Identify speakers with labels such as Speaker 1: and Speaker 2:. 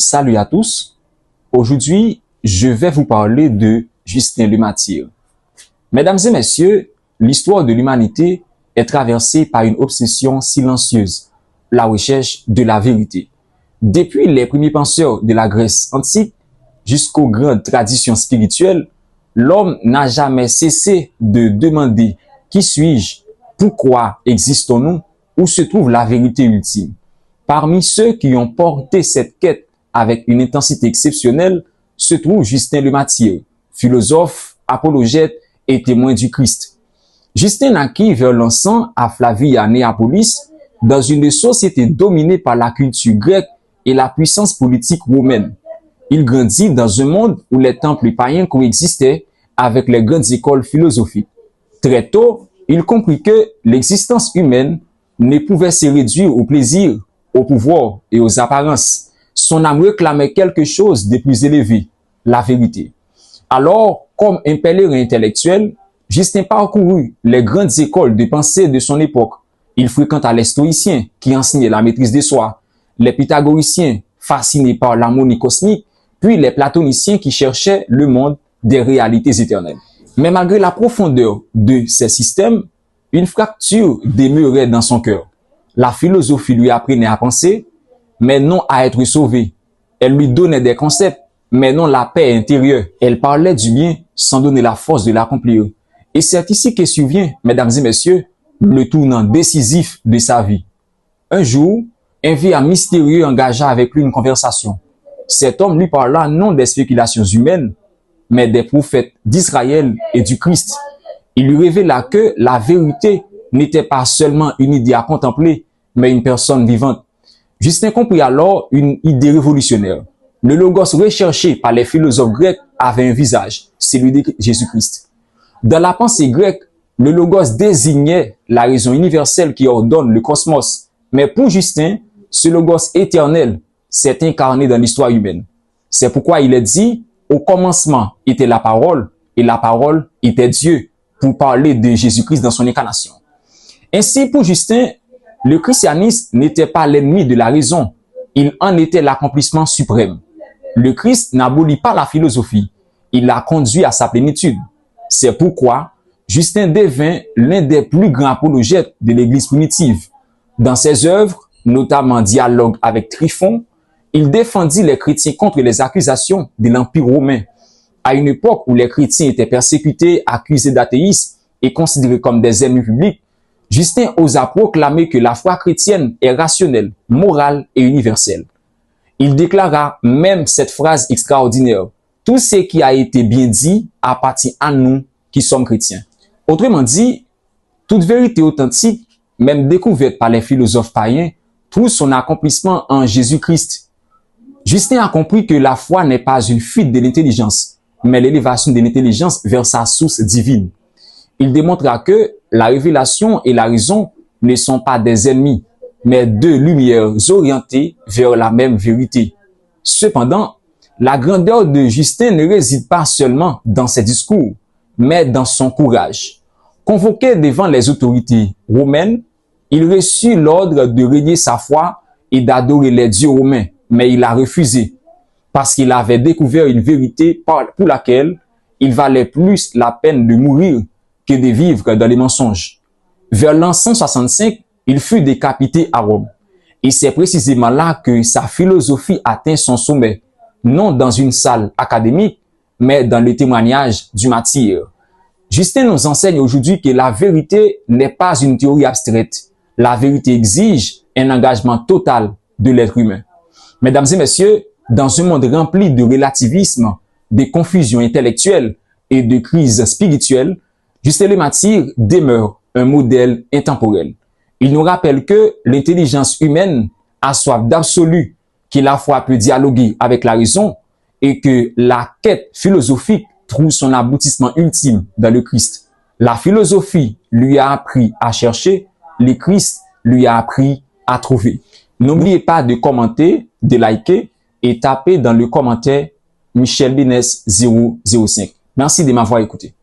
Speaker 1: Salut à tous. Aujourd'hui, je vais vous parler de Justin le Martyr. Mesdames et messieurs, l'histoire de l'humanité est traversée par une obsession silencieuse, la recherche de la vérité. Depuis les premiers penseurs de la Grèce antique jusqu'aux grandes traditions spirituelles, l'homme n'a jamais cessé de demander qui suis-je, pourquoi existons-nous, où se trouve la vérité ultime. Parmi ceux qui ont porté cette quête avec une intensité exceptionnelle se trouve Justin le Martyr, philosophe, apologète et témoin du Christ. Justin naquit vers l'an 100 à Flavie à Néapolis, dans une société dominée par la culture grecque et la puissance politique romaine. Il grandit dans un monde où les temples païens coexistaient avec les grandes écoles philosophiques. Très tôt, il comprit que l'existence humaine ne pouvait se réduire au plaisir, au pouvoir et aux apparences. Son âme réclamait quelque chose de plus élevé, la vérité. Alors, comme un pèlerin intellectuel, Justin parcourut les grandes écoles de pensée de son époque. Il fréquenta les stoïciens qui enseignaient la maîtrise de soi, les pythagoriciens fascinés par l'harmonie cosmique, puis les platoniciens qui cherchaient le monde des réalités éternelles. Mais malgré la profondeur de ces systèmes, une fracture demeurait dans son cœur. La philosophie lui apprenait à penser, mais non à être sauvé. Elle lui donnait des concepts, mais non la paix intérieure. Elle parlait du bien sans donner la force de l'accomplir. Et c'est ici que survient, mesdames et messieurs, le tournant décisif de sa vie. Un jour, un vieillard mystérieux engagea avec lui une conversation. Cet homme lui parla non des spéculations humaines, mais des prophètes d'Israël et du Christ. Il lui révéla que la vérité n'était pas seulement une idée à contempler, mais une personne vivante. Justin comprit alors une idée révolutionnaire. Le logos recherché par les philosophes grecs avait un visage, celui de Jésus-Christ. Dans la pensée grecque, le logos désignait la raison universelle qui ordonne le cosmos. Mais pour Justin, ce logos éternel s'est incarné dans l'histoire humaine. C'est pourquoi il est dit, au commencement était la parole, et la parole était Dieu, pour parler de Jésus-Christ dans son incarnation. Ainsi, pour Justin, le christianisme n'était pas l'ennemi de la raison, il en était l'accomplissement suprême. Le Christ n'abolit pas la philosophie, il la conduit à sa plénitude. C'est pourquoi Justin devint l'un des plus grands apologètes de l'Église primitive. Dans ses œuvres, notamment Dialogue avec Tryphon, il défendit les chrétiens contre les accusations de l'Empire romain. À une époque où les chrétiens étaient persécutés, accusés d'athéisme et considérés comme des ennemis publics, Justin osa proclamer que la foi chrétienne est rationnelle, morale et universelle. Il déclara même cette phrase extraordinaire: « Tout ce qui a été bien dit appartient à nous qui sommes chrétiens. » Autrement dit, toute vérité authentique, même découverte par les philosophes païens, trouve son accomplissement en Jésus-Christ. Justin a compris que la foi n'est pas une fuite de l'intelligence, mais l'élévation de l'intelligence vers sa source divine. Il démontra que la révélation et la raison ne sont pas des ennemis, mais deux lumières orientées vers la même vérité. Cependant, la grandeur de Justin ne réside pas seulement dans ses discours, mais dans son courage. Convoqué devant les autorités romaines, il reçut l'ordre de renier sa foi et d'adorer les dieux romains, mais il a refusé, parce qu'il avait découvert une vérité pour laquelle il valait plus la peine de mourir que de vivre dans les mensonges. Vers l'an 165, il fut décapité à Rome. Et c'est précisément là que sa philosophie atteint son sommet, non dans une salle académique, mais dans le témoignage du martyr. Justin nous enseigne aujourd'hui que la vérité n'est pas une théorie abstraite. La vérité exige un engagement total de l'être humain. Mesdames et messieurs, dans un monde rempli de relativisme, de confusion intellectuelle et de crise spirituelle, Justin le Martyr demeure un modèle intemporel. Il nous rappelle que l'intelligence humaine a soif d'absolu, que la foi peut dialoguer avec la raison et que la quête philosophique trouve son aboutissement ultime dans le Christ. La philosophie lui a appris à chercher, le Christ lui a appris à trouver. N'oubliez pas de commenter, de liker et taper dans le commentaire Michel Bines 005. Merci de m'avoir écouté.